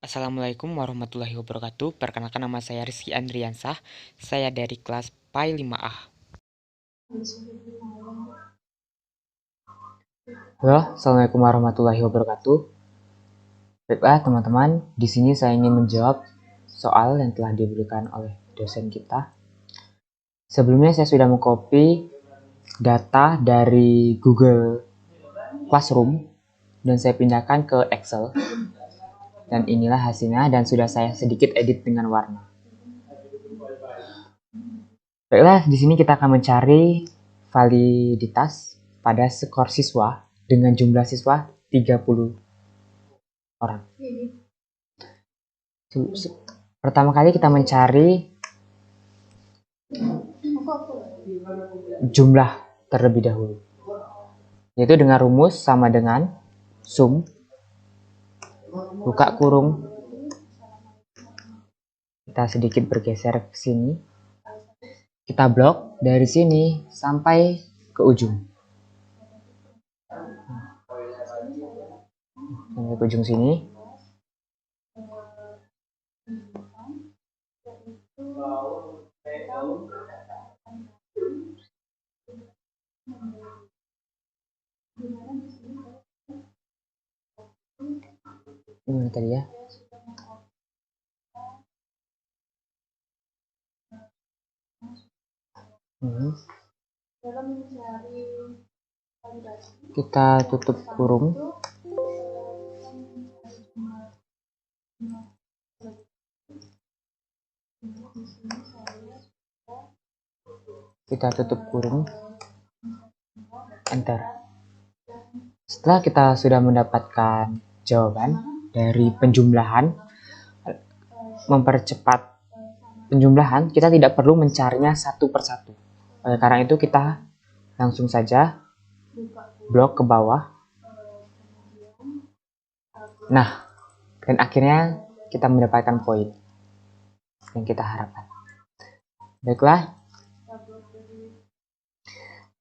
Assalamualaikum warahmatullahi wabarakatuh. Perkenalkan, nama saya Rizky Andriansah. Saya dari kelas PAI 5A. Halo, Assalamualaikum warahmatullahi wabarakatuh. Baiklah teman-teman, di sini saya ingin menjawab soal yang telah diberikan oleh dosen kita. Sebelumnya saya sudah mengcopy data dari Google Classroom dan saya pindahkan ke Excel. Dan inilah hasilnya dan sudah saya sedikit edit dengan warna. Baiklah, di sini kita akan mencari validitas pada skor siswa dengan jumlah siswa 30 orang. Pertama kali kita mencari jumlah terlebih dahulu, yaitu dengan rumus sama dengan sum buka kurung, kita sedikit bergeser ke sini, kita blok dari sini sampai ke ujung, sampai ke ujung sini. Ini tadi ya. Kita tutup kurung. Kita tutup kurung. Enter. Setelah kita sudah mendapatkan jawaban dari penjumlahan, mempercepat penjumlahan, kita tidak perlu mencarinya satu persatu. Karena itu kita langsung saja blok ke bawah. Nah, dan akhirnya kita mendapatkan poin yang kita harapkan. Baiklah,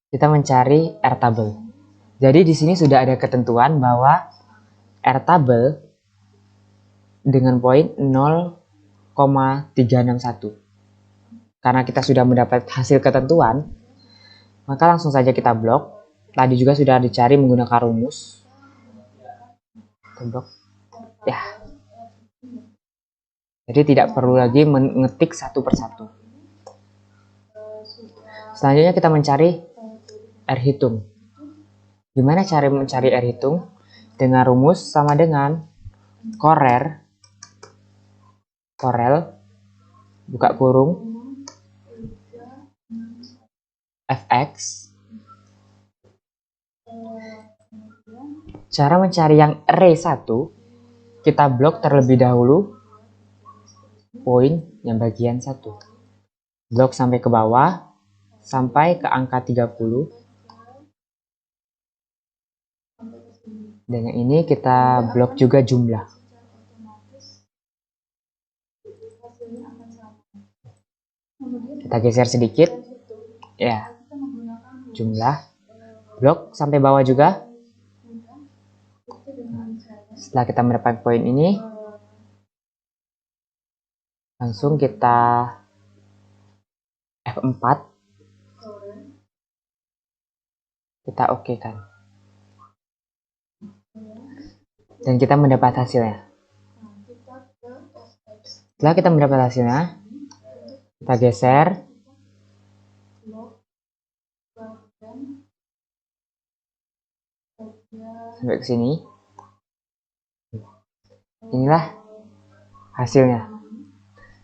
kita mencari R-table. Jadi di sini sudah ada ketentuan bahwa R-table dengan poin 0,361. Karena kita sudah mendapat hasil ketentuan, maka langsung saja kita blok. Tadi juga sudah dicari menggunakan rumus. Kita blok. Ya. Jadi tidak perlu lagi mengetik satu persatu. Selanjutnya kita mencari R hitung. Gimana cara mencari R hitung? Dengan rumus sama dengan korel buka kurung fx. Cara mencari yang R1, kita blok terlebih dahulu poin yang bagian 1. Blok sampai ke bawah sampai ke angka 30. Dan yang ini kita blok juga jumlah. Kita geser sedikit. Ya. Jumlah. Blok sampai bawah juga. Setelah kita mendapatkan poin ini, langsung kita F4. Kita oke kan. Dan kita mendapat hasilnya. Setelah kita mendapat hasilnya, kita geser sampai ke sini. Inilah hasilnya.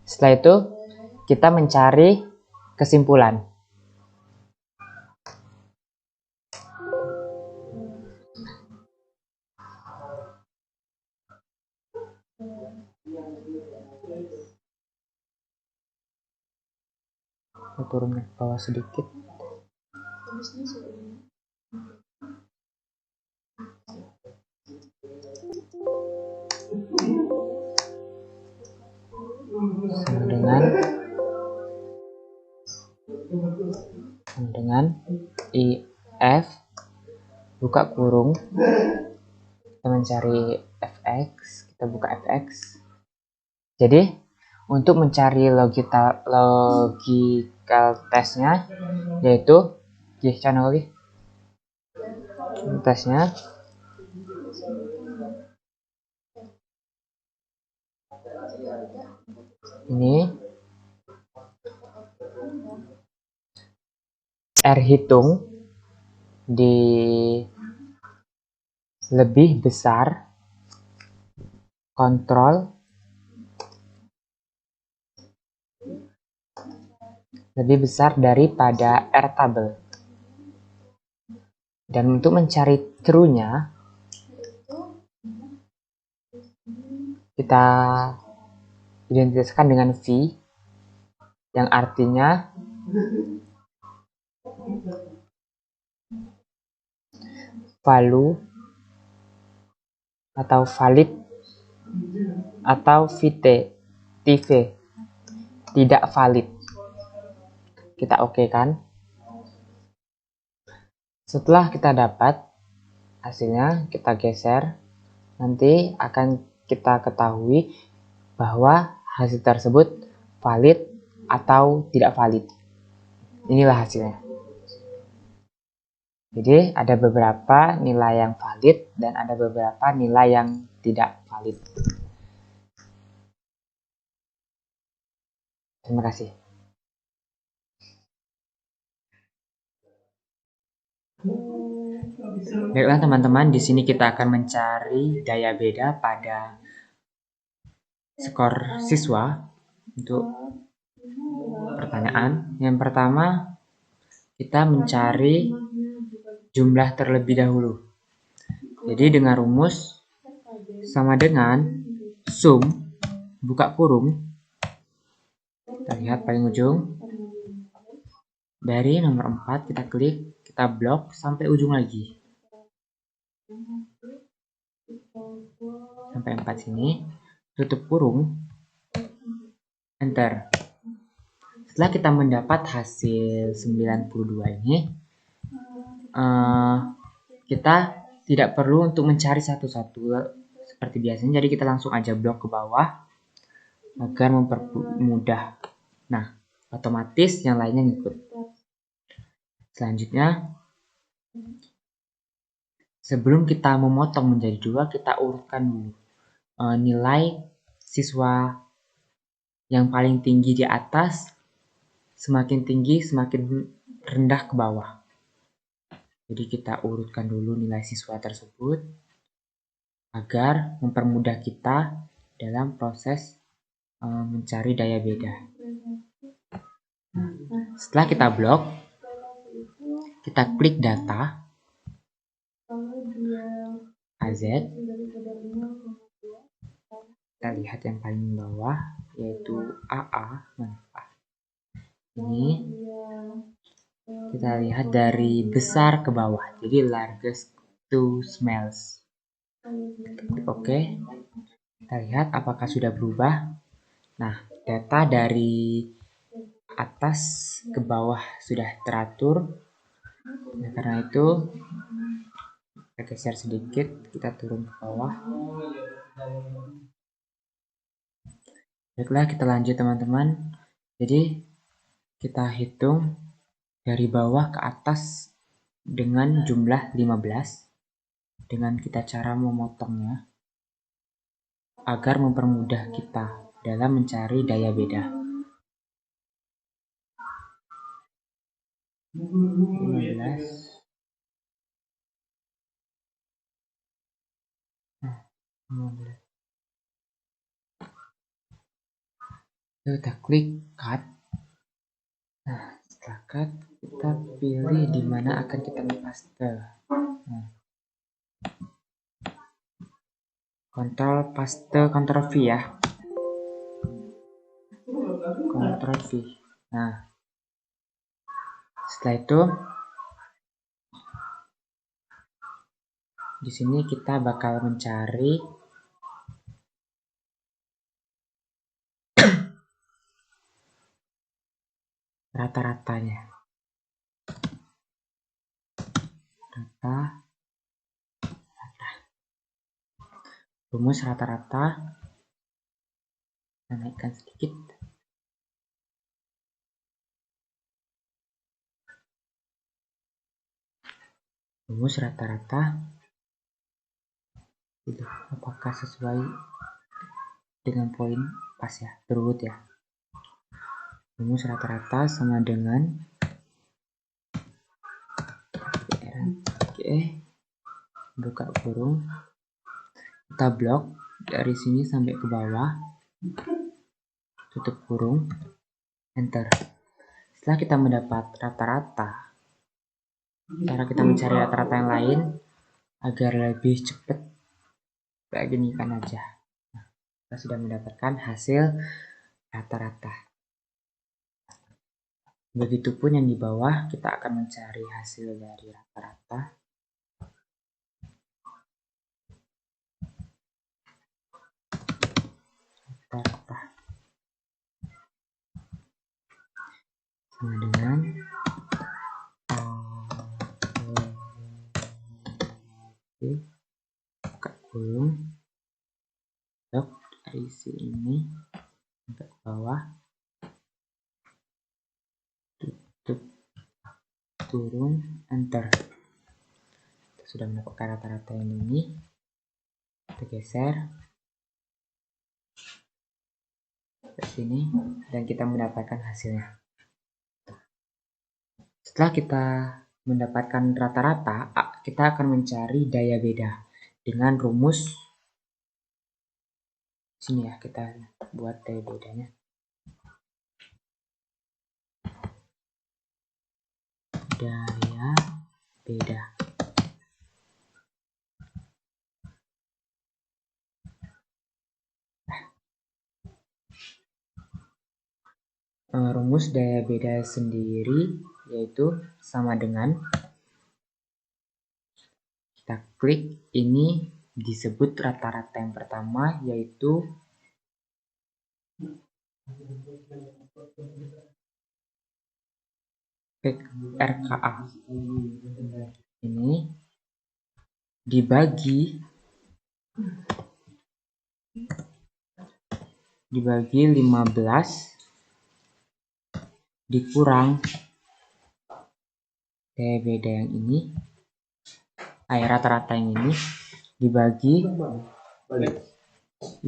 Setelah itu kita mencari kesimpulan. Turun ke bawah sedikit. Sama dengan IF buka kurung, kita mencari fx, kita buka fx, Jadi untuk mencari logical testnya, yaitu channel tesnya ini R hitung di lebih besar kontrol lebih besar daripada R tabel. Dan untuk mencari true-nya, kita identitaskan dengan V, yang artinya value atau valid atau VT, tidak valid. Kita oke kan? Setelah kita dapat hasilnya, kita geser, nanti akan kita ketahui bahwa hasil tersebut valid atau tidak valid. Inilah hasilnya. Jadi ada beberapa nilai yang valid dan ada beberapa nilai yang tidak valid. Terima kasih. Baiklah teman-teman, di sini kita akan mencari daya beda pada skor siswa untuk pertanyaan. Yang pertama, kita mencari jumlah terlebih dahulu. Jadi dengan rumus sama dengan sum buka kurung, kita lihat paling ujung, dari nomor 4 kita klik, kita blok sampai ujung lagi, sampai 4 sini, tutup kurung, enter. Setelah kita mendapat hasil 92 ini, kita tidak perlu untuk mencari satu-satu seperti biasanya, jadi kita langsung aja blok ke bawah agar mempermudah. Nah, otomatis yang lainnya ngikut. Selanjutnya, sebelum kita memotong menjadi 2, kita urutkan dulu nilai siswa yang paling tinggi di atas, semakin tinggi semakin rendah ke bawah. Jadi kita urutkan dulu nilai siswa tersebut agar mempermudah kita dalam proses mencari daya beda. Setelah kita blok, kita klik data AZ, kita lihat yang paling bawah yaitu AA. Ini kita lihat dari besar ke bawah, jadi largest to smallest. Klik OK, kita lihat apakah sudah berubah. Nah, data dari atas ke bawah sudah teratur. Nah, karena itu kita geser sedikit, kita turun ke bawah. Baiklah, kita lanjut teman-teman. Jadi kita hitung dari bawah ke atas dengan jumlah 15 dengan kita cara memotongnya agar mempermudah kita dalam mencari daya beda. 15. Kita klik cut. Nah, setelah cut, kita pilih di mana akan kita paste. Nah, Ctrl paste, Ctrl V ya. Ctrl V. Nah, setelah itu di sini kita bakal mencari rata-ratanya. Rata. Rumus rata-rata Kita naikkan sedikit. Rumus rata-rata apakah sesuai dengan poin pas ya, berurut ya. Rumus rata-rata sama dengan buka kurung, kita blok dari sini sampai ke bawah, tutup kurung, enter. Setelah kita mendapat rata-rata, cara kita mencari rata-rata yang lain agar lebih cepat kayak gini kan aja. Nah, kita sudah mendapatkan hasil rata-rata. Begitupun yang di bawah, kita akan mencari hasil dari rata-rata. Rata-rata sama dengan buka kurung, blok dari sini sampai ke bawah, tutup turun, enter. Kita sudah mendapatkan rata-rata yang ini. Kita geser ke sini dan kita mendapatkan hasilnya. Setelah kita mendapatkan rata-rata, kita akan mencari daya beda dengan rumus sini ya. Kita buat daya bedanya. Daya beda. Rumus daya beda sendiri yaitu sama dengan, kita klik ini, disebut rata-rata yang pertama yaitu RKA. Ini dibagi 15 dikurang daya beda yang ini, rata-rata yang ini dibagi 15,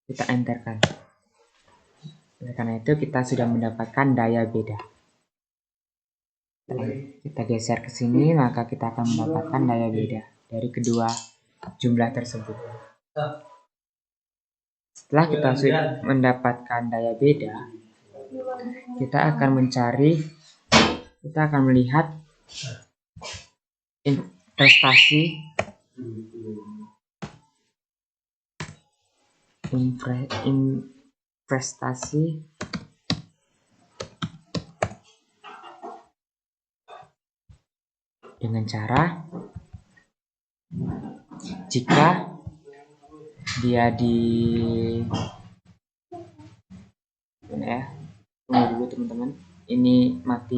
kita enterkan. Oleh karena itu kita sudah mendapatkan daya beda. Kita geser ke sini, maka kita akan mendapatkan daya beda dari kedua jumlah tersebut. Setelah kita sudah mendapatkan daya beda, kita akan melihat investasi dengan cara jika dia tunggu dulu teman-teman, ini mati.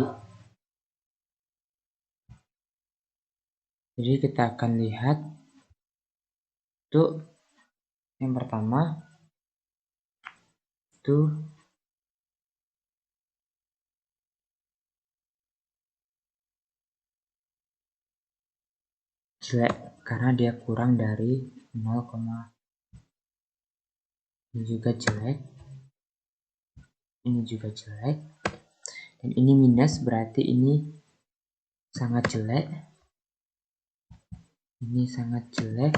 Jadi kita akan lihat tuh, yang pertama itu jelek karena dia kurang dari 0, ini juga jelek, ini juga jelek, dan ini minus, berarti ini sangat jelek, ini sangat jelek,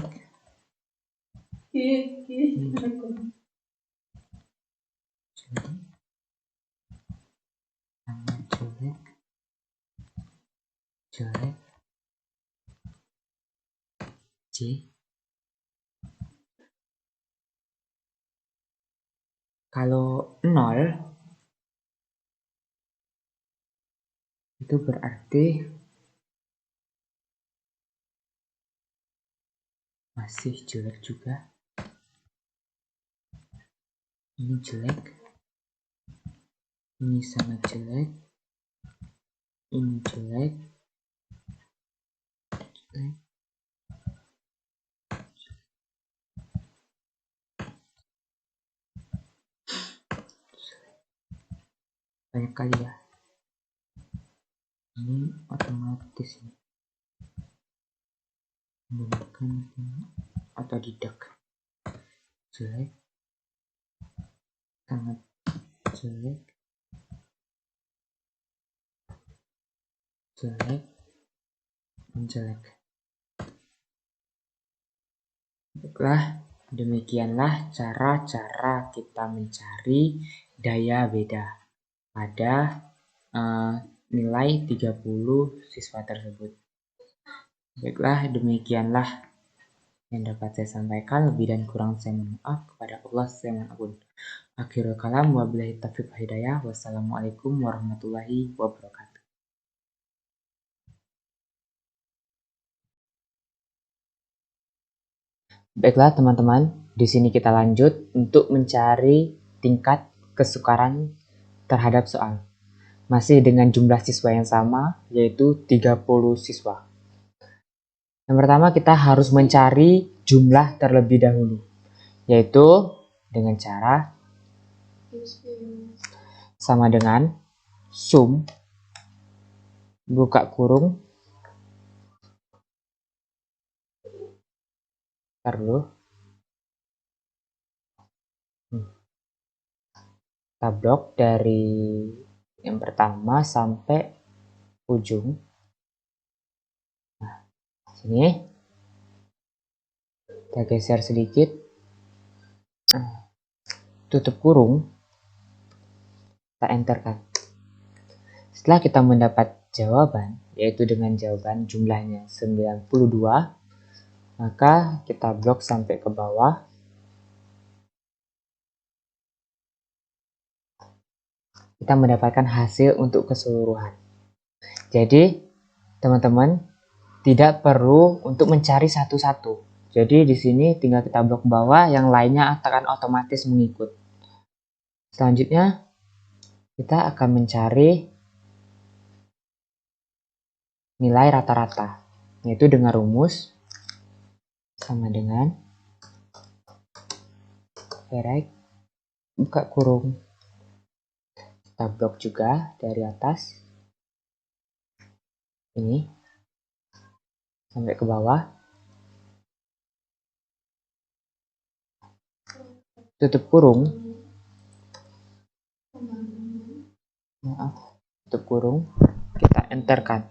sangat jelek, jelek, C. Kalau 0 itu berarti masih jelek juga. Ini jelek, ini sangat jelek, ini jelek, jelek, banyak kali ya. Ini otomatis menggunakan otodidak. Jelek, sangat jelek, jelek, menjelek. Baiklah, demikianlah cara-cara kita mencari daya beda pada nilai 30 siswa tersebut. Baiklah, demikianlah yang dapat saya sampaikan. Lebih dan kurang saya mohon maaf. Kepada Allah saya mohon ampun. Akhirul kalam, wabillahi taufiq wal hidayah. Wassalamualaikum warahmatullahi wabarakatuh. Baiklah teman-teman, di sini kita lanjut untuk mencari tingkat kesukaran terhadap soal. Masih dengan jumlah siswa yang sama, yaitu 30 siswa. Yang pertama kita harus mencari jumlah terlebih dahulu, yaitu dengan cara sama dengan sum buka kurung kita blok dari yang pertama sampai ujung. Nah, sini kita geser sedikit. Tutup kurung, kita enterkan. Setelah kita mendapat jawaban, yaitu dengan jawaban jumlahnya 92, maka kita blok sampai ke bawah. Kita mendapatkan hasil untuk keseluruhan. Jadi, teman-teman tidak perlu untuk mencari satu-satu. Jadi di sini tinggal kita blok bawah, yang lainnya akan otomatis mengikut. Selanjutnya, kita akan mencari nilai rata-rata, yaitu dengan rumus sama dengan direct buka kurung. Kita blok juga dari atas ini sampai ke bawah. Tutup kurung. Tutup kurung, kita enterkan.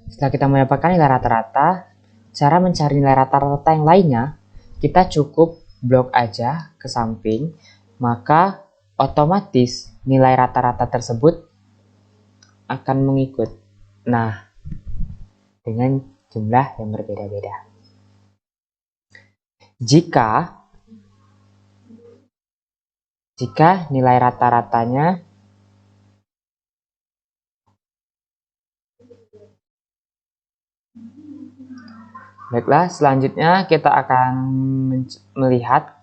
Setelah kita mendapatkan nilai rata-rata, cara mencari nilai rata-rata yang lainnya, kita cukup blok aja ke samping, maka otomatis nilai rata-rata tersebut akan mengikut. Nah, dengan jumlah yang berbeda-beda. Jika nilai rata-ratanya baiklah, selanjutnya kita akan melihat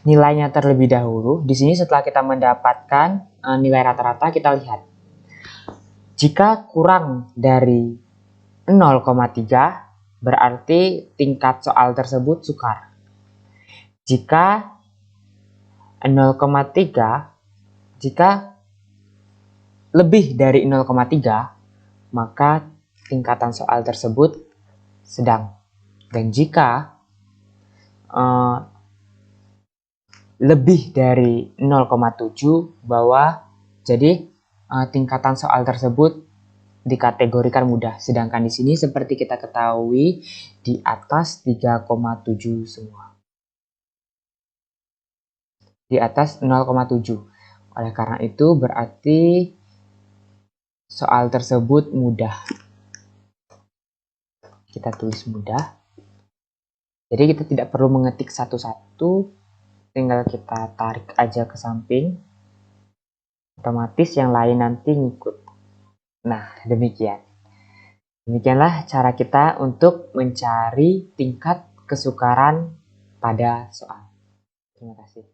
nilainya terlebih dahulu. Di sini setelah kita mendapatkan nilai rata-rata, kita lihat. Jika kurang dari 0,3, berarti tingkat soal tersebut sukar. Jika 0,3, jika lebih dari 0,3, maka tingkatan soal tersebut sedang. Dan jika lebih dari 0,7 bawah, jadi tingkatan soal tersebut dikategorikan mudah. Sedangkan di sini seperti kita ketahui di atas 3,7 semua. Di atas 0,7. Oleh karena itu berarti soal tersebut mudah. Kita tulis mudah. Jadi kita tidak perlu mengetik satu-satu, tinggal kita tarik aja ke samping. Otomatis yang lain nanti ngikut. Nah, demikian. Demikianlah cara kita untuk mencari tingkat kesukaran pada soal. Terima kasih.